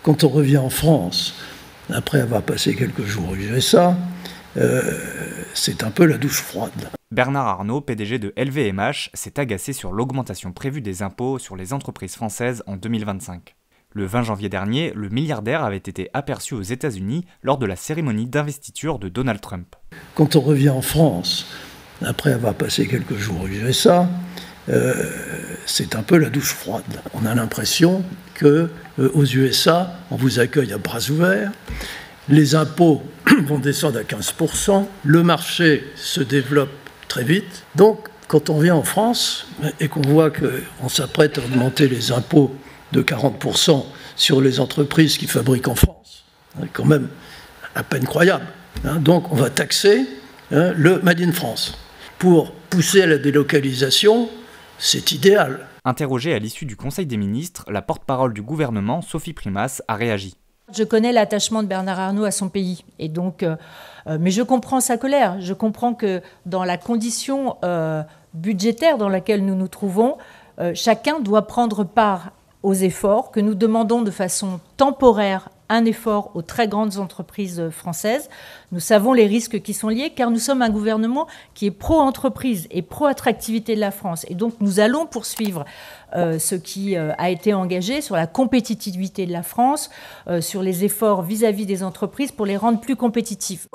Quand on revient en France, après avoir passé quelques jours aux USA, c'est un peu la douche froide. Bernard Arnault, PDG de LVMH, s'est agacé sur l'augmentation prévue des impôts sur les entreprises françaises en 2025. Le 20 janvier dernier, le milliardaire avait été aperçu aux États-Unis lors de la cérémonie d'investiture de Donald Trump. Quand on revient en France, après avoir passé quelques jours aux USA, c'est un peu la douche froide. On a l'impression qu'aux USA, on vous accueille à bras ouverts, les impôts vont descendre à 15%, le marché se développe très vite. Donc, quand on vient en France et qu'on voit qu'on s'apprête à augmenter les impôts de 40% sur les entreprises qui fabriquent en France, c'est quand même à peine croyable. Donc, on va taxer le Made in France. Pour pousser à la délocalisation, c'est idéal. Interrogée à l'issue du Conseil des ministres, la porte-parole du gouvernement, Sophie Primas, a réagi. Je connais l'attachement de Bernard Arnault à son pays, et donc, mais je comprends sa colère. Je comprends que dans la condition budgétaire dans laquelle nous nous trouvons, chacun doit prendre part aux efforts que nous demandons de façon temporaire, un effort aux très grandes entreprises françaises. Nous savons les risques qui sont liés, car nous sommes un gouvernement qui est pro-entreprise et pro-attractivité de la France. Et donc nous allons poursuivre ce qui a été engagé sur la compétitivité de la France, sur les efforts vis-à-vis des entreprises pour les rendre plus compétitifs.